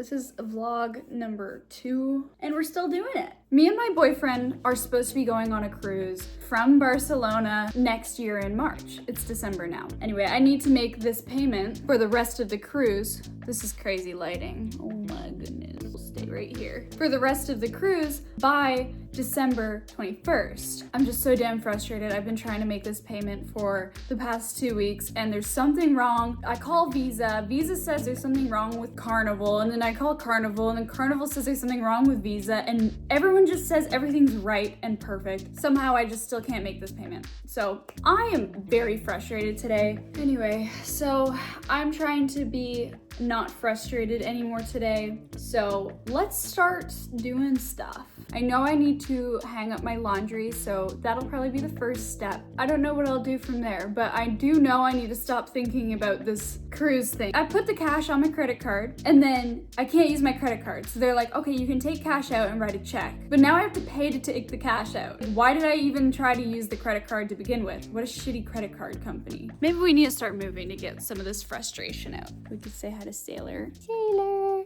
This is vlog number 2, and we're still doing it. Me and my boyfriend are supposed to be going on a cruise from Barcelona next year in March. It's December now. Anyway, I need to make this payment for the rest of the cruise. This is crazy lighting. Oh my goodness. We'll stay right here. For the rest of the cruise by December 21st. I'm just so damn frustrated. I've been trying to make this payment for the past 2 weeks and there's something wrong. I call Visa. Visa says there's something wrong with Carnival, and then I call Carnival, and then Carnival says there's something wrong with Visa, and everyone just says everything's right and perfect. Somehow I just still can't make this payment. So I am very frustrated today. Anyway, so I'm trying to be not frustrated anymore today. So let's start doing stuff. I know I need to hang up my laundry, so that'll probably be the first step. I don't know what I'll do from there, but I do know I need to stop thinking about this cruise thing. I put the cash on my credit card, and then I can't use my credit card. So they're like, okay, you can take cash out and write a check. But now I have to pay to take the cash out. Why did I even try to use the credit card to begin with? What a shitty credit card company. Maybe we need to start moving to get some of this frustration out. We could say hi to Sailor. Sailor.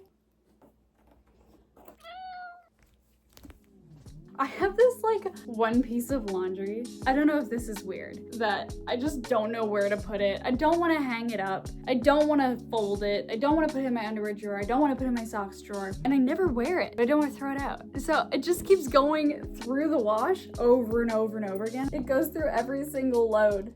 I have this like one piece of laundry. I don't know if this is weird, that I just don't know where to put it. I don't want to hang it up. I don't want to fold it. I don't want to put it in my underwear drawer. I don't want to put it in my socks drawer. And I never wear it. I don't want to throw it out. So it just keeps going through the wash over and over and over again. It goes through every single load.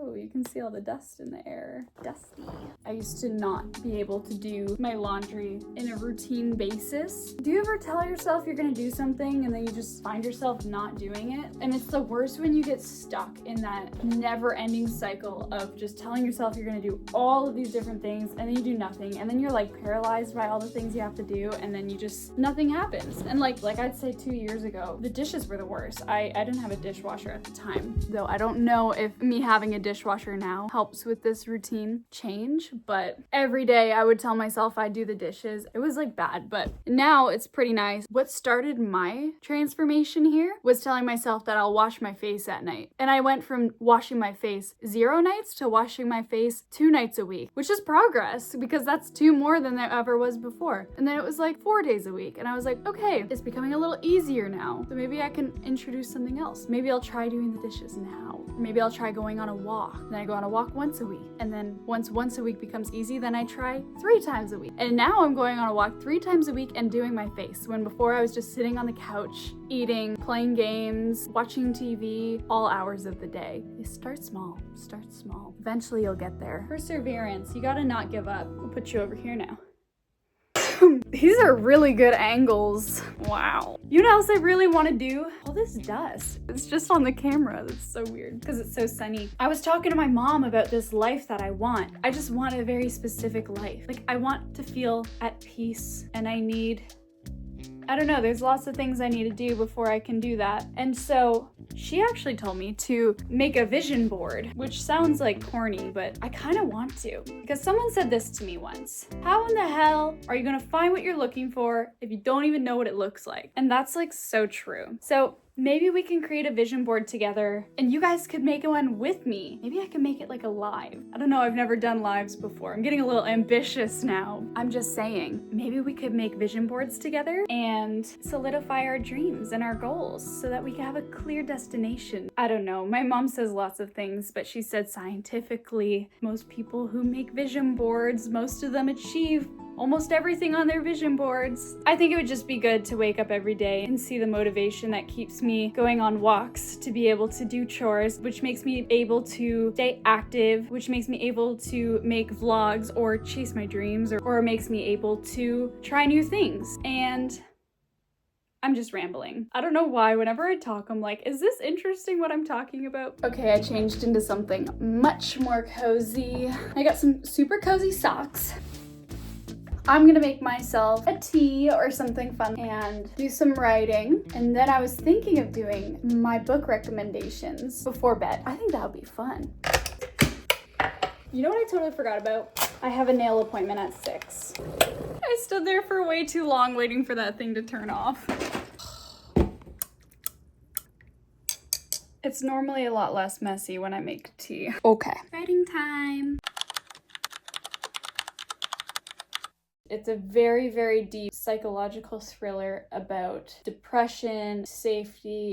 Oh, you can see all the dust in the air. Dusty. I used to not be able to do my laundry in a routine basis. Do you ever tell yourself you're gonna do something and then you just find yourself not doing it? And it's the worst when you get stuck in that never-ending cycle of just telling yourself you're gonna do all of these different things and then you do nothing, and then you're like paralyzed by all the things you have to do, and then you just, nothing happens. And like I'd say 2 years ago, the dishes were the worst. I didn't have a dishwasher at the time, though I don't know if me having a dishwasher now helps with this routine change, but every day I would tell myself I'd do the dishes. It was like bad, but now it's pretty nice. What started my transformation here was telling myself that I'll wash my face at night. And I went from washing my face 0 nights to washing my face 2 nights a week, which is progress because that's 2 more than there ever was before. And then it was like 4 days a week. And I was like, okay, it's becoming a little easier now. So maybe I can introduce something else. Maybe I'll try doing the dishes now. Maybe I'll try going on a walk. Then I go on a walk once a week. And then once a week becomes easy, then I try 3 times a week. And now I'm going on a walk 3 times a week and doing my face, when before I was just sitting on the couch, eating, playing games, watching TV, all hours of the day. You start small, start small. Eventually you'll get there. Perseverance, you gotta not give up. We'll put you over here now. These are really good angles. Wow. You know what else I really want to do? All this dust. It's just on the camera. That's so weird because it's so sunny. I was talking to my mom about this life that I want. I just want a very specific life. Like, I want to feel at peace, and I don't know, there's lots of things I need to do before I can do that. And so she actually told me to make a vision board, which sounds like corny, but I kind of want to. Because someone said this to me once: how in the hell are you gonna find what you're looking for if you don't even know what it looks like? And that's like so true. So maybe we can create a vision board together and you guys could make one with me. Maybe I can make it like a live. I don't know, I've never done lives before. I'm getting a little ambitious now. I'm just saying, maybe we could make vision boards together and solidify our dreams and our goals so that we can have a clear destination. I don't know, my mom says lots of things, but she said scientifically, most people who make vision boards, most of them achieve almost everything on their vision boards. I think it would just be good to wake up every day and see the motivation that keeps me going on walks, to be able to do chores, which makes me able to stay active, which makes me able to make vlogs or chase my dreams, or makes me able to try new things. And I'm just rambling. I don't know why, whenever I talk, I'm like, is this interesting what I'm talking about? Okay, I changed into something much more cozy. I got some super cozy socks. I'm gonna make myself a tea or something fun and do some writing. And then I was thinking of doing my book recommendations before bed. I think that would be fun. You know what I totally forgot about? I have a nail appointment at 6. I stood there for way too long waiting for that thing to turn off. It's normally a lot less messy when I make tea. Okay. Writing time. It's a very, very deep psychological thriller about depression, safety,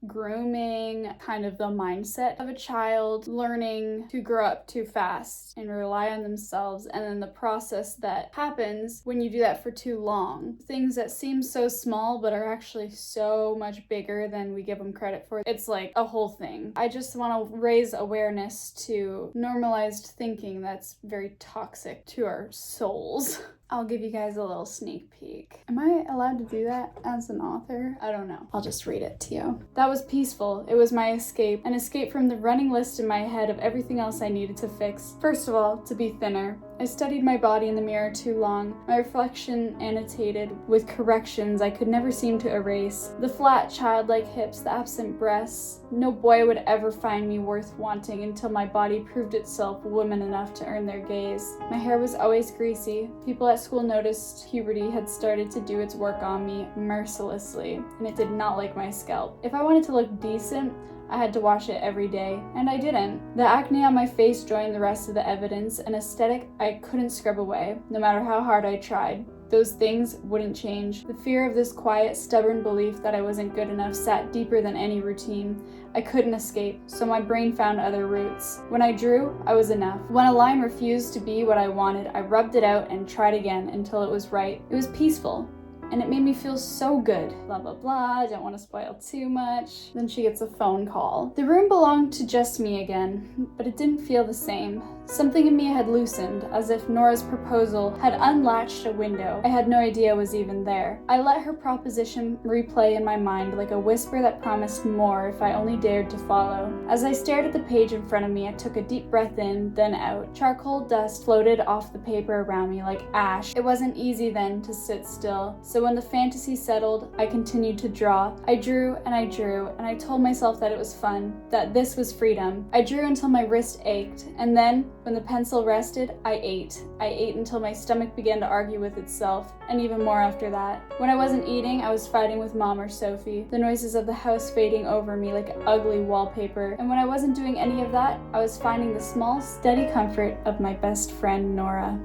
grooming, kind of the mindset of a child learning to grow up too fast and rely on themselves, and then the process that happens when you do that for too long. Things that seem so small but are actually so much bigger than we give them credit for. It's like a whole thing. I just want to raise awareness to normalized thinking that's very toxic to our souls. I'll give you guys a little sneak peek. Am I allowed to do that as an author? I don't know. I'll just read it to you. That was peaceful. It was my escape. An escape from the running list in my head of everything else I needed to fix. First of all, to be thinner. I studied my body in the mirror too long. My reflection annotated with corrections I could never seem to erase. The flat, childlike hips, the absent breasts. No boy would ever find me worth wanting until my body proved itself woman enough to earn their gaze. My hair was always greasy. People at school noticed puberty had started to do its work on me mercilessly, and it did not like my scalp. If I wanted to look decent, I had to wash it every day, and I didn't. The acne on my face joined the rest of the evidence, an aesthetic I couldn't scrub away, no matter how hard I tried. Those things wouldn't change. The fear of this quiet, stubborn belief that I wasn't good enough sat deeper than any routine. I couldn't escape, so my brain found other routes. When I drew, I was enough. When a line refused to be what I wanted, I rubbed it out and tried again until it was right. It was peaceful. And it made me feel so good. Blah, blah, blah. Don't want to spoil too much. Then she gets a phone call. The room belonged to just me again, but it didn't feel the same. Something in me had loosened, as if Nora's proposal had unlatched a window I had no idea was even there. I let her proposition replay in my mind like a whisper that promised more if I only dared to follow. As I stared at the page in front of me, I took a deep breath in, then out. Charcoal dust floated off the paper around me like ash. It wasn't easy then to sit still, so when the fantasy settled, I continued to draw. I drew, and I told myself that it was fun, that this was freedom. I drew until my wrist ached, and then, when the pencil rested, I ate. I ate until my stomach began to argue with itself, and even more after that. When I wasn't eating, I was fighting with Mom or Sophie, the noises of the house fading over me like ugly wallpaper. And when I wasn't doing any of that, I was finding the small, steady comfort of my best friend, Nora.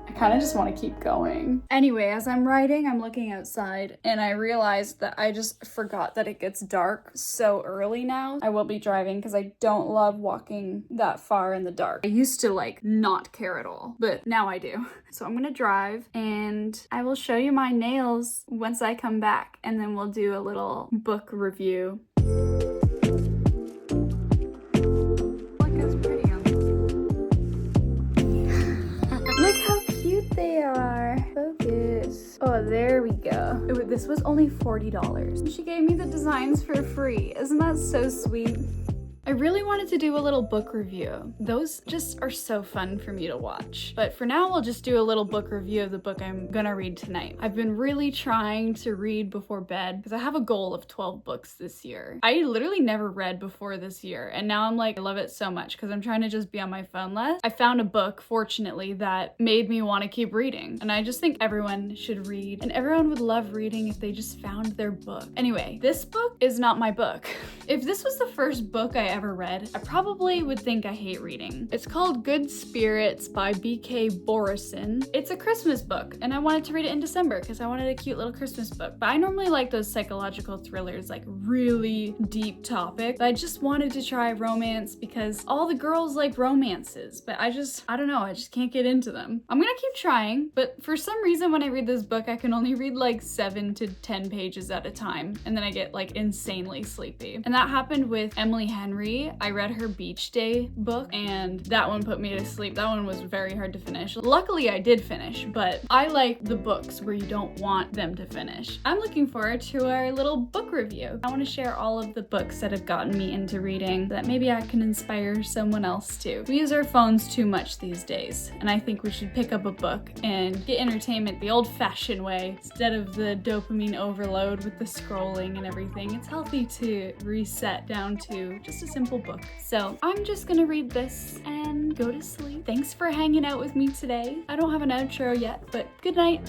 I kind of just want to keep going. Anyway, as I'm writing, I'm looking outside and I realized that I just forgot that it gets dark so early now. I will be driving because I don't love walking that far in the dark. I used to not care at all, but now I do. So I'm gonna drive and I will show you my nails once I come back, and then we'll do a little book review. They are. Focus. Oh, there we go. This was only $40. She gave me the designs for free. Isn't that so sweet? I really wanted to do a little book review. Those just are so fun for me to watch. But for now, we'll just do a little book review of the book I'm gonna read tonight. I've been really trying to read before bed because I have a goal of 12 books this year. I literally never read before this year, and now I'm I love it so much because I'm trying to just be on my phone less. I found a book, fortunately, that made me want to keep reading. And I just think everyone should read, and everyone would love reading if they just found their book. Anyway, this book is not my book. If this was the first book I ever read, I probably would think I hate reading. It's called Good Spirits by B.K. Borison. It's a Christmas book, and I wanted to read it in December because I wanted a cute little Christmas book. But I normally like those psychological thrillers, really deep topic. But I just wanted to try romance because all the girls like romances, but I don't know, I just can't get into them. I'm gonna keep trying, but for some reason when I read this book, I can only read 7 to 10 pages at a time, and then I get insanely sleepy. And that happened with Emily Henry. I read her Beach Day book, and that one put me to sleep. That one was very hard to finish. Luckily, I did finish, but I like the books where you don't want them to finish. I'm looking forward to our little book review. I want to share all of the books that have gotten me into reading, that maybe I can inspire someone else too. We use our phones too much these days, and I think we should pick up a book and get entertainment the old-fashioned way instead of the dopamine overload with the scrolling and everything. It's healthy to reset down to just a simple book. So I'm just gonna read this and go to sleep. Thanks for hanging out with me today. I don't have an outro yet, but good night.